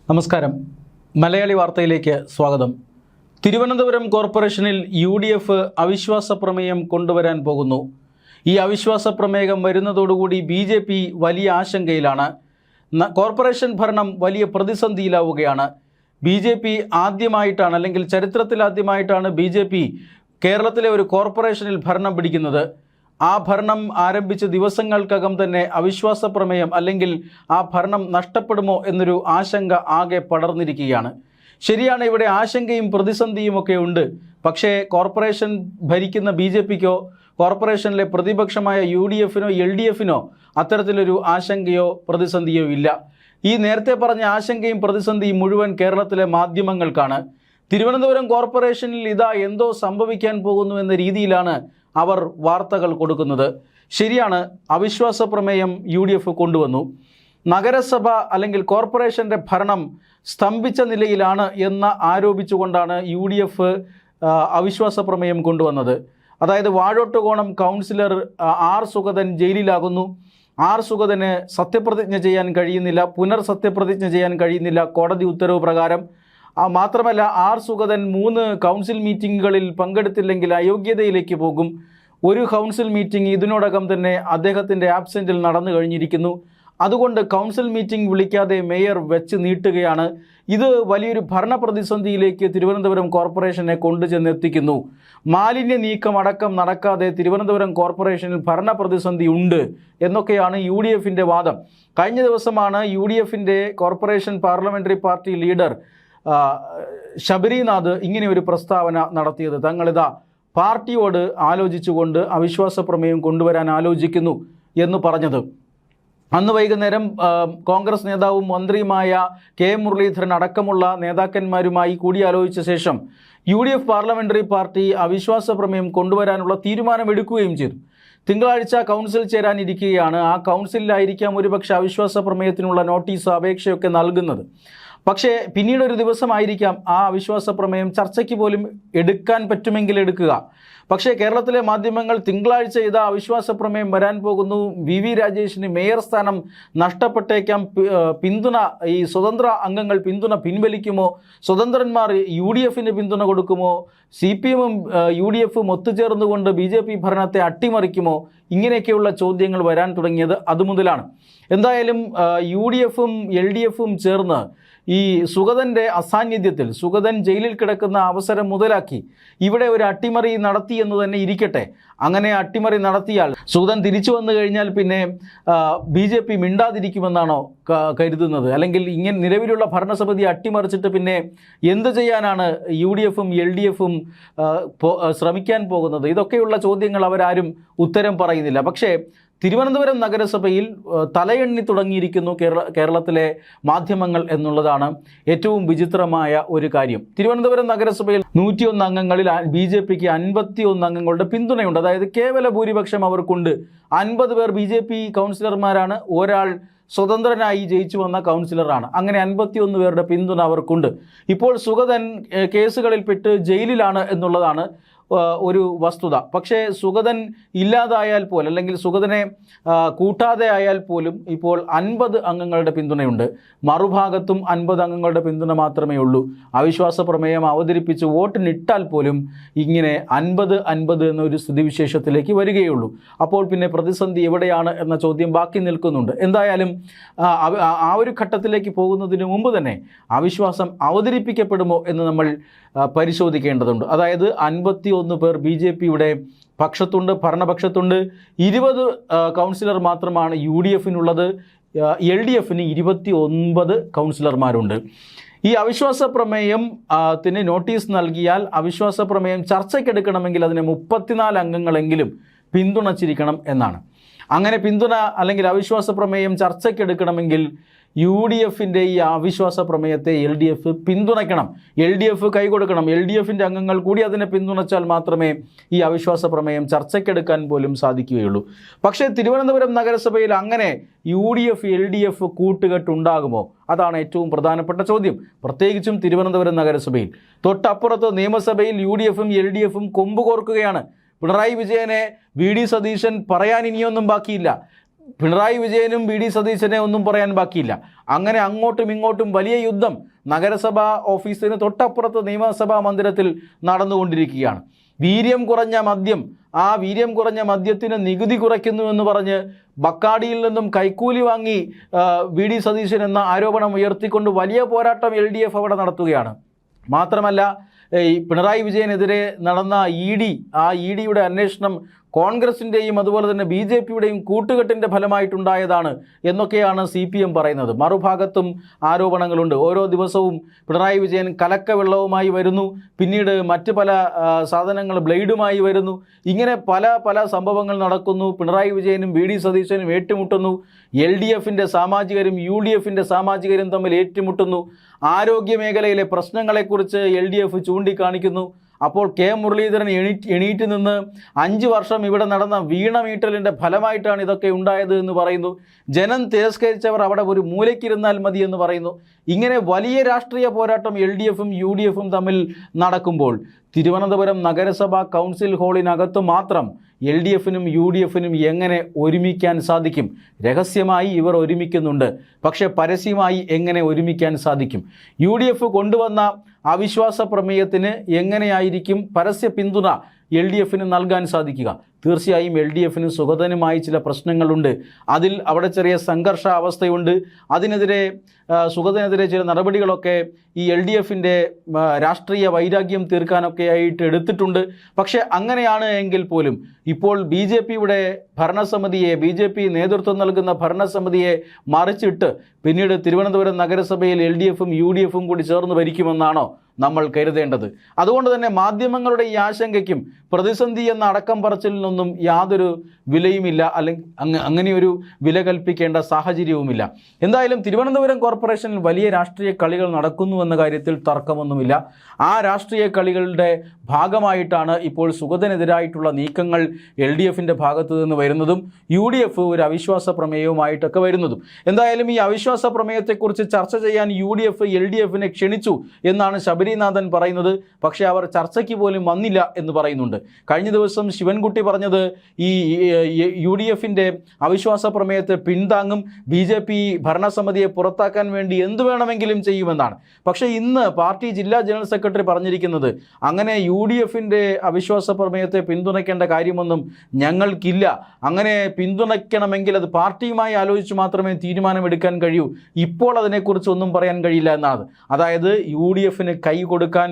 നമസ്കാരം. മലയാളി വാർത്തയിലേക്ക് സ്വാഗതം. തിരുവനന്തപുരം കോർപ്പറേഷനിൽ UDF അവിശ്വാസ പ്രമേയം കൊണ്ടുവരാൻ പോകുന്നു. ഈ അവിശ്വാസ പ്രമേയം വരുന്നതോടുകൂടി BJP വലിയ ആശങ്കയിലാണ്. കോർപ്പറേഷൻ ഭരണം വലിയ പ്രതിസന്ധിയിലാവുകയാണ്. BJP ആദ്യമായിട്ടാണ്, അല്ലെങ്കിൽ ചരിത്രത്തിലാദ്യമായിട്ടാണ് BJP കേരളത്തിലെ ഒരു കോർപ്പറേഷനിൽ ഭരണം പിടിക്കുന്നത്. ആ ഭരണം ആരംഭിച്ച ദിവസങ്ങൾക്കകം തന്നെ അവിശ്വാസ പ്രമേയം അല്ലെങ്കിൽ ആ ഭരണം നഷ്ടപ്പെടുമോ എന്നൊരു ആശങ്ക ആകെ പടർന്നിരിക്കുകയാണ്. ശരിയാണ്, ഇവിടെ ആശങ്കയും പ്രതിസന്ധിയും ഒക്കെ ഉണ്ട്. പക്ഷേ കോർപ്പറേഷൻ ഭരിക്കുന്ന BJPക്കോ കോർപ്പറേഷനിലെ പ്രതിപക്ഷമായ UDFനോ LDFനോ അത്തരത്തിലൊരു ആശങ്കയോ പ്രതിസന്ധിയോ ഇല്ല. ഈ നേരത്തെ പറഞ്ഞ ആശങ്കയും പ്രതിസന്ധിയും മുഴുവൻ കേരളത്തിലെ മാധ്യമങ്ങൾക്കാണ്. തിരുവനന്തപുരം കോർപ്പറേഷനിൽ ഇതാ എന്തോ സംഭവിക്കാൻ പോകുന്നു എന്ന രീതിയിലാണ് അവർ വാർത്തകൾ കൊടുക്കുന്നത്. ശരിയാണ്, അവിശ്വാസ പ്രമേയം UDF കൊണ്ടുവന്നു. നഗരസഭ അല്ലെങ്കിൽ കോർപ്പറേഷൻ്റെ ഭരണം സ്തംഭിച്ച നിലയിലാണ് എന്ന് ആരോപിച്ചുകൊണ്ടാണ് UDF അവിശ്വാസ പ്രമേയം കൊണ്ടുവന്നത്. അതായത് വാഴോട്ടുകോണം കൗൺസിലർ R. സുഗതൻ ജയിലിലാകുന്നു. R. സുഗതന് സത്യപ്രതിജ്ഞ ചെയ്യാൻ കഴിയുന്നില്ല, പുനർസത്യപ്രതിജ്ഞ ചെയ്യാൻ കഴിയുന്നില്ല കോടതി ഉത്തരവ് പ്രകാരം. മാത്രമല്ല, R. സുഗതൻ 3 കൗൺസിൽ മീറ്റിങ്ങുകളിൽ പങ്കെടുത്തില്ലെങ്കിൽ അയോഗ്യതയിലേക്ക് പോകും. ഒരു കൗൺസിൽ മീറ്റിംഗ് ഇതിനോടകം തന്നെ അദ്ദേഹത്തിൻ്റെ ആബ്സെൻറ്റിൽ നടന്നു കഴിഞ്ഞിരിക്കുന്നു. അതുകൊണ്ട് കൗൺസിൽ മീറ്റിംഗ് വിളിക്കാതെ മേയർ വെച്ച് നീട്ടുകയാണ്. ഇത് വലിയൊരു ഭരണ പ്രതിസന്ധിയിലേക്ക് തിരുവനന്തപുരം കോർപ്പറേഷനെ കൊണ്ടുചെന്നെത്തിക്കുന്നു. മാലിന്യ നീക്കം അടക്കം നടക്കാതെ തിരുവനന്തപുരം കോർപ്പറേഷനിൽ ഭരണ പ്രതിസന്ധി ഉണ്ട് എന്നൊക്കെയാണ് UDFൻ്റെ വാദം. കഴിഞ്ഞ ദിവസമാണ് UDFൻ്റെ corporation parliamentary party leader Sabarinath ഇങ്ങനെ ഒരു പ്രസ്താവന നടത്തിയത്. തങ്ങളിതാ പാർട്ടിയോട് ആലോചിച്ചുകൊണ്ട് അവിശ്വാസ പ്രമേയം കൊണ്ടുവരാൻ ആലോചിക്കുന്നു എന്ന് പറഞ്ഞത്. അന്ന് വൈകുന്നേരം കോൺഗ്രസ് നേതാവും മന്ത്രിയുമായ K. മുരളീധരൻ അടക്കമുള്ള നേതാക്കന്മാരുമായി കൂടിയാലോചിച്ച ശേഷം UDF പാർലമെൻ്ററി പാർട്ടി അവിശ്വാസ പ്രമേയം കൊണ്ടുവരാനുള്ള തീരുമാനമെടുക്കുകയും ചെയ്തു. തിങ്കളാഴ്ച കൗൺസിൽ ചേരാനിരിക്കുകയാണ്. ആ കൗൺസിലിലായിരിക്കാം ഒരുപക്ഷെ അവിശ്വാസ പ്രമേയത്തിനുള്ള നോട്ടീസ് അപേക്ഷയൊക്കെ നൽകുന്നത്. പക്ഷേ പിന്നീടൊരു ദിവസമായിരിക്കാം ആ അവിശ്വാസ പ്രമേയം ചർച്ചയ്ക്ക് പോലും എടുക്കാൻ പറ്റുമെങ്കിൽ എടുക്കുക. പക്ഷേ കേരളത്തിലെ മാധ്യമങ്ങൾ തിങ്കളാഴ്ച ഇതാ അവിശ്വാസ പ്രമേയം വരാൻ പോകുന്നു, VV രാജേഷിന് മേയർ സ്ഥാനം നഷ്ടപ്പെട്ടേക്കാം, പിന്തുണ ഈ സ്വതന്ത്ര അംഗങ്ങൾ പിന്തുണ പിൻവലിക്കുമോ, സ്വതന്ത്രന്മാർ UDFന് പിന്തുണ കൊടുക്കുമോ, CPMും UDFും ഒത്തുചേർന്നുകൊണ്ട് BJP ഭരണത്തെ അട്ടിമറിക്കുമോ, ഇങ്ങനെയൊക്കെയുള്ള ചോദ്യങ്ങൾ വരാൻ തുടങ്ങിയത് അതുമുതലാണ്. എന്തായാലും UDFും LDFും ചേർന്ന് ഈ സുഗതൻ്റെ അസാന്നിധ്യത്തിൽ, സുഗതൻ ജയിലിൽ കിടക്കുന്ന അവസരം മുതലാക്കി ഇവിടെ ഒരു അട്ടിമറി നടത്തി എന്ന് തന്നെ ഇരിക്കട്ടെ. അങ്ങനെ അട്ടിമറി നടത്തിയാൽ സുഗതൻ തിരിച്ചു വന്നു കഴിഞ്ഞാൽ പിന്നെ BJP മിണ്ടാതിരിക്കുമെന്നാണോ കരുതുന്നത്? അല്ലെങ്കിൽ ഇങ്ങനെ നിലവിലുള്ള ഭരണസമിതി അട്ടിമറിച്ചിട്ട് പിന്നെ എന്ത് ചെയ്യാനാണ് UDFും LDFും ശ്രമിക്കാൻ പോകുന്നത്? ഇതൊക്കെയുള്ള ചോദ്യങ്ങൾ അവരാരും ഉത്തരം പറയുന്നില്ല. പക്ഷേ തിരുവനന്തപുരം നഗരസഭയിൽ തലയെണ്ണി തുടങ്ങിയിരിക്കുന്നു കേരളത്തിലെ മാധ്യമങ്ങൾ എന്നുള്ളതാണ് ഏറ്റവും വിചിത്രമായ ഒരു കാര്യം. തിരുവനന്തപുരം നഗരസഭയിൽ 101 അംഗങ്ങളിൽ BJPക്ക് 51 അംഗങ്ങളുടെ പിന്തുണയുണ്ട്. അതായത് കേവല ഭൂരിപക്ഷം അവർക്കുണ്ട്. 50 പേർ BJP കൗൺസിലർമാരാണ്, ഒരാൾ സ്വതന്ത്രനായി ജയിച്ചു വന്ന കൗൺസിലറാണ്. അങ്ങനെ 51 പേരുടെ പിന്തുണ അവർക്കുണ്ട്. ഇപ്പോൾ സുഗതൻ കേസുകളിൽപ്പെട്ട് ജയിലിലാണ് എന്നുള്ളതാണ് ഒരു വസ്തുത. പക്ഷേ സുഗതൻ ഇല്ലാതായാൽ പോലും, അല്ലെങ്കിൽ സുഗതനെ കൂട്ടാതെ ആയാൽ പോലും ഇപ്പോൾ 50 അംഗങ്ങളുടെ പിന്തുണയുണ്ട്. മറുഭാഗത്തും 50 അംഗങ്ങളുടെ പിന്തുണ മാത്രമേ ഉള്ളൂ. അവിശ്വാസ പ്രമേയം അവതരിപ്പിച്ച് വോട്ടിനിട്ടാൽ പോലും ഇങ്ങനെ 50-50 എന്നൊരു സ്ഥിതിവിശേഷത്തിലേക്ക് വരികയുള്ളൂ. അപ്പോൾ പിന്നെ പ്രതിസന്ധി എവിടെയാണ് എന്ന ചോദ്യം ബാക്കി നിൽക്കുന്നുണ്ട്. എന്തായാലും ആ ഒരു ഘട്ടത്തിലേക്ക് പോകുന്നതിന് മുമ്പ് തന്നെ അവിശ്വാസം അവതരിപ്പിക്കപ്പെടുമോ എന്ന് നമ്മൾ പരിശോധിക്കേണ്ടതുണ്ട്. അതായത് 51 പേർ BJPയുടെ പക്ഷത്തുണ്ട്, ഭരണപക്ഷത്തുണ്ട്. 20 കൗൺസിലർ മാത്രമാണ് UDFനുള്ളത്. LDFന് 29 കൗൺസിലർമാരുണ്ട്. ഈ അവിശ്വാസ പ്രമേയത്തിന് നോട്ടീസ് നൽകിയാൽ അവിശ്വാസ പ്രമേയം ചർച്ചയ്ക്കെടുക്കണമെങ്കിൽ അതിന് 34 അംഗങ്ങളെങ്കിലും പിന്തുണച്ചിരിക്കണം എന്നാണ്. അങ്ങനെ പിന്തുണ അല്ലെങ്കിൽ അവിശ്വാസ പ്രമേയം ചർച്ചയ്ക്കെടുക്കണമെങ്കിൽ UDFൻ്റെ ഈ അവിശ്വാസ പ്രമേയത്തെ LDF പിന്തുണയ്ക്കണം, LDF കൈകൊടുക്കണം. LDFൻ്റെ അംഗങ്ങൾ കൂടി അതിനെ പിന്തുണച്ചാൽ മാത്രമേ ഈ അവിശ്വാസ പ്രമേയം ചർച്ചയ്ക്കെടുക്കാൻ പോലും സാധിക്കുകയുള്ളൂ. പക്ഷേ തിരുവനന്തപുരം നഗരസഭയിൽ അങ്ങനെ UDF LDF കൂട്ടുകെട്ടുണ്ടാകുമോ? അതാണ് ഏറ്റവും പ്രധാനപ്പെട്ട ചോദ്യം. പ്രത്യേകിച്ചും തിരുവനന്തപുരം നഗരസഭയിൽ. തൊട്ടപ്പുറത്ത് നിയമസഭയിൽ UDFും LDFും കൊമ്പ് കോർക്കുകയാണ്. പിണറായി വിജയനെ VD സതീശൻ പറയാൻ ഇനിയൊന്നും ബാക്കിയില്ല. പിണറായി വിജയനും വി ഡി സതീശനെ ഒന്നും പറയാൻ ബാക്കിയില്ല. അങ്ങനെ അങ്ങോട്ടും ഇങ്ങോട്ടും വലിയ യുദ്ധം നഗരസഭാ ഓഫീസിന് തൊട്ടപ്പുറത്ത് നിയമസഭാ മന്ദിരത്തിൽ നടന്നുകൊണ്ടിരിക്കുകയാണ്. വീര്യം കുറഞ്ഞ മദ്യം, ആ വീര്യം കുറഞ്ഞ മദ്യത്തിന് നികുതി കുറയ്ക്കുന്നുവെന്ന് പറഞ്ഞ് ബക്കാടിയിൽ നിന്നും കൈക്കൂലി വാങ്ങി വി ഡി സതീശൻ എന്ന ആരോപണം ഉയർത്തിക്കൊണ്ട് വലിയ പോരാട്ടം LDF അവിടെ നടത്തുകയാണ്. മാത്രമല്ല ഈ പിണറായി വിജയനെതിരെ നടന്ന ആ ഇ ഡിയുടെ അന്വേഷണം കോൺഗ്രസിൻ്റെയും അതുപോലെ തന്നെ BJPയുടെയും കൂട്ടുകെട്ടിൻ്റെ ഫലമായിട്ടുണ്ടായതാണ് എന്നൊക്കെയാണ് CPM പറയുന്നത്. മറുഭാഗത്തും ആരോപണങ്ങളുണ്ട്. ഓരോ ദിവസവും പിണറായി വിജയൻ കലക്കവെള്ളവുമായി വരുന്നു, പിന്നീട് മറ്റ് പല സാധനങ്ങൾ ബ്ലേഡുമായി വരുന്നു. ഇങ്ങനെ പല സംഭവങ്ങൾ നടക്കുന്നു. പിണറായി വിജയനും വി ഡി സതീശനും ഏറ്റുമുട്ടുന്നു. LDFൻ്റെ സാമാജികരും UDFൻ്റെ സാമാജികരും തമ്മിൽ ഏറ്റുമുട്ടുന്നു. ആരോഗ്യ മേഖലയിലെ പ്രശ്നങ്ങളെക്കുറിച്ച് LDF ചൂണ്ടിക്കാണിക്കുന്നു. അപ്പോൾ കെ മുരളീധരൻ എണീറ്റ് നിന്ന് 5 വർഷം ഇവിടെ നടന്ന വീണമീട്ടലിൻ്റെ ഫലമായിട്ടാണ് ഇതൊക്കെ ഉണ്ടായത് എന്ന് പറയുന്നു. ജനം തിരസ്കരിച്ചവർ അവിടെ ഒരു മൂലയ്ക്കിരുന്നാൽ മതി എന്ന് പറയുന്നു. ഇങ്ങനെ വലിയ രാഷ്ട്രീയ പോരാട്ടം LDFും UDFും തമ്മിൽ നടക്കുമ്പോൾ തിരുവനന്തപുരം നഗരസഭാ കൗൺസിൽ ഹാളിനകത്ത് മാത്രം LDFനും UDFനും എങ്ങനെ ഒരുമിക്കാൻ സാധിക്കും? രഹസ്യമായി ഇവർ ഒരുമിക്കുന്നുണ്ട്, പക്ഷേ പരസ്യമായി എങ്ങനെ ഒരുമിക്കാൻ സാധിക്കും? UDF കൊണ്ടുവന്ന അവിശ്വാസ പ്രമേയത്തിന് എങ്ങനെയായിരിക്കും പരസ്യ പിന്തുണ LDFന് നൽകാൻ സാധിക്കുക? തീർച്ചയായും LDFന് സുഗതനുമായി ചില പ്രശ്നങ്ങളുണ്ട്. അവിടെ ചെറിയ സംഘർഷാവസ്ഥയുണ്ട്. അതിനെതിരെ സുഗതനെതിരെ ചില നടപടികളൊക്കെ ഈ LDFൻ്റെ രാഷ്ട്രീയ വൈരാഗ്യം തീർക്കാനൊക്കെ ആയിട്ട് എടുത്തിട്ടുണ്ട്. പക്ഷേ അങ്ങനെയാണ് എങ്കിൽ പോലും ഇപ്പോൾ BJPയുടെ ഭരണസമിതിയെ, BJP നേതൃത്വം നൽകുന്ന ഭരണസമിതിയെ മറിച്ചിട്ട് പിന്നീട് തിരുവനന്തപുരം നഗരസഭയിൽ LDFും UDFും കൂടി ചേർന്ന് ഭരിക്കുമെന്നാണോ നമ്മൾ കരുതേണ്ടത്? അതുകൊണ്ട് തന്നെ മാധ്യമങ്ങളുടെ ഈ ആശങ്കയ്ക്കും പ്രതിസന്ധി എന്ന അടക്കം പറച്ചിലിനൊന്നും യാതൊരു വിലയുമില്ല, അല്ലെങ്കിൽ അങ്ങനെയൊരു വില കൽപ്പിക്കേണ്ട സാഹചര്യവുമില്ല. എന്തായാലും തിരുവനന്തപുരം കോർപ്പറേഷനിൽ വലിയ രാഷ്ട്രീയ കളികൾ നടക്കുന്നുവെന്ന കാര്യത്തിൽ തർക്കമൊന്നുമില്ല. ആ രാഷ്ട്രീയ കളികളുടെ ഭാഗമായിട്ടാണ് ഇപ്പോൾ സുഗതനെതിരായിട്ടുള്ള നീക്കങ്ങൾ LDFൻ്റെ ഭാഗത്തു നിന്ന് വരുന്നതും UDF ഒരു അവിശ്വാസ പ്രമേയവുമായിട്ടൊക്കെ വരുന്നതും. എന്തായാലും ഈ അവിശ്വാസ പ്രമേയത്തെക്കുറിച്ച് ചർച്ച ചെയ്യാൻ UDF LDFനെ ക്ഷണിച്ചു എന്നാണ് ശബരിനാഥൻ പറയുന്നത്. പക്ഷേ അവർ ചർച്ചയ്ക്ക് പോലും വന്നില്ല എന്ന് പറയുന്നുണ്ട്. കഴിഞ്ഞ ദിവസം ശിവൻകുട്ടി പറഞ്ഞത് ഈ UDFൻ്റെ അവിശ്വാസ പ്രമേയത്തെ പിന്താങ്ങും, BJP ഭരണസമിതിയെ പുറത്താക്കാൻ വേണ്ടി എന്തു വേണമെങ്കിലും ചെയ്യുമെന്നാണ്. പക്ഷേ ഇന്ന് പാർട്ടി ജില്ലാ ജനറൽ സെക്രട്ടറി പറഞ്ഞിരിക്കുന്നത് അങ്ങനെ UDFൻ്റെ അവിശ്വാസ പ്രമേയത്തെ പിന്തുണയ്ക്കേണ്ട കാര്യമൊന്നും ഞങ്ങൾക്കില്ല. അങ്ങനെ പിന്തുണയ്ക്കണമെങ്കിൽ അത് പാർട്ടിയുമായി ആലോചിച്ച് മാത്രമേ തീരുമാനമെടുക്കാൻ കഴിയൂ. ഇപ്പോൾ അതിനെക്കുറിച്ച് ഒന്നും പറയാൻ കഴിയില്ല എന്നാണ്. അതായത് UDFന് കൈ കൊടുക്കാൻ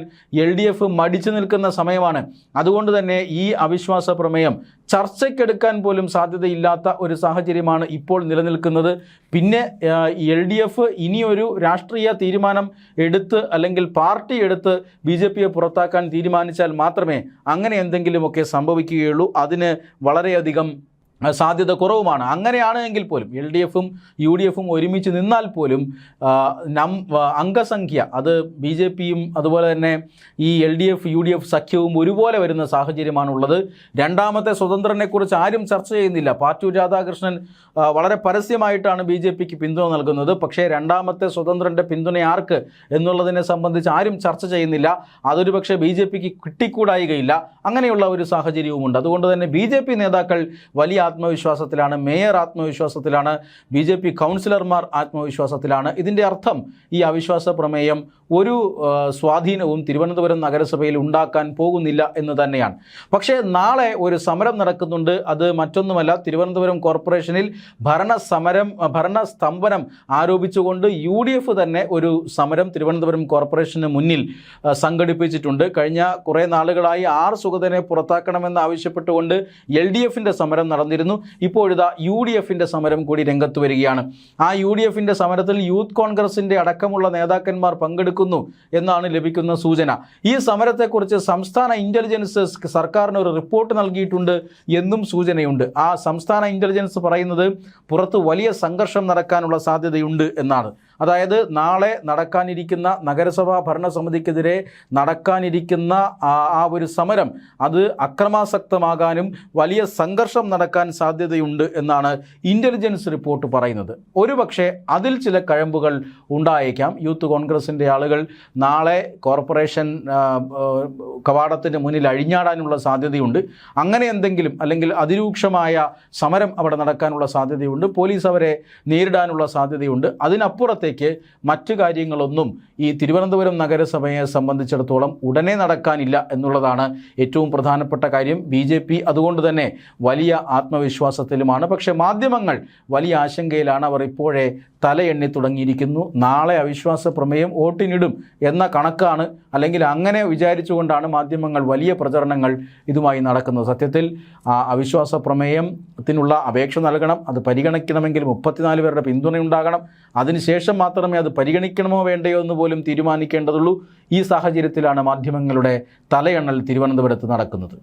LDF മടിച്ചു നിൽക്കുന്ന സമയമാണ്. അതുകൊണ്ട് തന്നെ ഈ അവിശ്വാസ പ്രമേയം ചർച്ചയ്ക്കെടുക്കാൻ പോലും സാധ്യതയില്ലാത്ത ഒരു സാഹചര്യമാണ് ഇപ്പോൾ നിലനിൽക്കുന്നത്. പിന്നെ LDF ഇനിയൊരു രാഷ്ട്രീയ തീരുമാനം എടുത്ത് അല്ലെങ്കിൽ പാർട്ടി എടുത്ത് BJPയെ പുറത്താക്കാൻ തീരുമാനിച്ചാൽ മാത്രമേ അങ്ങനെ എന്തെങ്കിലുമൊക്കെ സംഭവിക്കുകയുള്ളൂ. അതിന് വളരെയധികം സാധ്യത കുറവുമാണ്. അങ്ങനെയാണ് എങ്കിൽ പോലും LDFും UDFും ഒരുമിച്ച് നിന്നാൽ പോലും അംഗസംഖ്യ അത് BJPയും അതുപോലെ തന്നെ ഈ LDF UDF സഖ്യവും ഒരുപോലെ വരുന്ന സാഹചര്യമാണുള്ളത്. രണ്ടാമത്തെ സ്വതന്ത്രനെക്കുറിച്ച് ആരും ചർച്ച ചെയ്യുന്നില്ല. പാറ്റൂർ രാധാകൃഷ്ണൻ വളരെ പരസ്യമായിട്ടാണ് BJPക്ക് പിന്തുണ നൽകുന്നത്. പക്ഷേ രണ്ടാമത്തെ സ്വതന്ത്രൻ്റെ പിന്തുണ ആർക്ക് എന്നുള്ളതിനെ സംബന്ധിച്ച് ആരും ചർച്ച ചെയ്യുന്നില്ല. അതൊരു പക്ഷേ BJPക്ക് കിട്ടിക്കൂടായികയില്ല. അങ്ങനെയുള്ള ഒരു സാഹചര്യവുമുണ്ട്. അതുകൊണ്ട് തന്നെ BJP നേതാക്കൾ വലിയ ആത്മവിശ്വാസത്തിലാണ്, മേയർ ആത്മവിശ്വാസത്തിലാണ്, BJP കൗൺസിലർമാർ ആത്മവിശ്വാസത്തിലാണ്. ഇതിൻ്റെ അർത്ഥം ഈ അവിശ്വാസ പ്രമേയം ഒരു സ്വാധീനവും തിരുവനന്തപുരം നഗരസഭയിൽ ഉണ്ടാക്കാൻ പോകുന്നില്ല എന്ന് തന്നെയാണ്. പക്ഷേ നാളെ ഒരു സമരം നടക്കുന്നുണ്ട്. അത് മറ്റൊന്നുമല്ല, തിരുവനന്തപുരം കോർപ്പറേഷനിൽ ഭരണസ്തംഭനം ആരോപിച്ചുകൊണ്ട് UDF തന്നെ ഒരു സമരം തിരുവനന്തപുരം കോർപ്പറേഷന് മുന്നിൽ സംഘടിപ്പിച്ചിട്ടുണ്ട്. കഴിഞ്ഞ കുറേ നാളുകളായി സുഗതനെ പുറത്താക്കണമെന്ന് ആവശ്യപ്പെട്ടുകൊണ്ട് LDFൻ്റെ സമരം നടന്നിരുന്നു. ഇപ്പോഴിതാ UDFൻ്റെ സമരം കൂടി രംഗത്ത് വരികയാണ്. ആ UDFൻ്റെ സമരത്തിൽ യൂത്ത് കോൺഗ്രസിൻ്റെ അടക്കമുള്ള നേതാക്കന്മാർ പങ്കെടുക്കുന്നു എന്നാണ് ലഭിക്കുന്ന സൂചന. ഈ സമരത്തെക്കുറിച്ച് സംസ്ഥാന ഇൻ്റലിജൻസ് സർക്കാരിന് ഒരു റിപ്പോർട്ട് നൽകിയിട്ടുണ്ട് എന്നും സൂചനയുണ്ട്. ആ സംസ്ഥാന ഇൻ്റലിജൻസ് പറയുന്നത് പുറത്ത് വലിയ സംഘർഷം നടക്കാനുള്ള സാധ്യതയുണ്ട് എന്നാണ്. അതായത് നാളെ നടക്കാനിരിക്കുന്ന നഗരസഭാ ഭരണസമിതിക്കെതിരെ നടക്കാനിരിക്കുന്ന ആ ഒരു സമരം അത് അക്രമാസക്തമാകാനും വലിയ സംഘർഷം നടക്കാൻ സാധ്യതയുണ്ട് എന്നാണ് ഇൻ്റലിജൻസ് റിപ്പോർട്ട് പറയുന്നത്. ഒരുപക്ഷെ അതിൽ ചില കഴമ്പുകൾ ഉണ്ടായേക്കാം. യൂത്ത് കോൺഗ്രസിൻ്റെ ആളുകൾ നാളെ കോർപ്പറേഷൻ കവാടത്തിന് മുന്നിൽ അഴിഞ്ഞാടാനുള്ള സാധ്യതയുണ്ട്. അങ്ങനെ എന്തെങ്കിലും അല്ലെങ്കിൽ അതിരൂക്ഷമായ സമരം അവിടെ നടക്കാനുള്ള സാധ്യതയുണ്ട്. പോലീസ് അവരെ നേരിടാനുള്ള സാധ്യതയുണ്ട്. അതിനപ്പുറത്തേക്ക് മറ്റു കാര്യങ്ങളൊന്നും ഈ തിരുവനന്തപുരം നഗരസഭയെ സംബന്ധിച്ചിടത്തോളം ഉടനെ നടക്കാനില്ല എന്നുള്ളതാണ് ഏറ്റവും പ്രധാനപ്പെട്ട കാര്യം. BJP അതുകൊണ്ട് തന്നെ വലിയ ആത്മവിശ്വാസത്തിലുമാണ്. പക്ഷേ മാധ്യമങ്ങൾ വലിയ ആശങ്കയിലാണ്. അവർ ഇപ്പോഴേ തലയെണ്ണി തുടങ്ങിയിരിക്കുന്നു. നാളെ അവിശ്വാസ പ്രമേയം വോട്ടിനിടും എന്ന കണക്കാണ്, അല്ലെങ്കിൽ അങ്ങനെ വിചാരിച്ചുകൊണ്ടാണ് മാധ്യമങ്ങൾ വലിയ പ്രചരണങ്ങൾ ഇതുമായി നടക്കുന്നത്. സത്യത്തിൽ അവിശ്വാസ പ്രമേയത്തിനുള്ള അപേക്ഷ നൽകണം. അത് പരിഗണിക്കണമെങ്കിൽ 34 പേരുടെ പിന്തുണയുണ്ടാകണം. അതിനുശേഷം മാത്രമേ അത് പരിഗണിക്കണമോ വേണ്ടയോ എന്ന് പോലും തീരുമാനിക്കേണ്ടതുള്ളൂ. ഈ സാഹചര്യത്തിലാണ് മാധ്യമങ്ങളുടെ തലയെണ്ണൽ തിരുവനന്തപുരത്ത് നടക്കുന്നത്.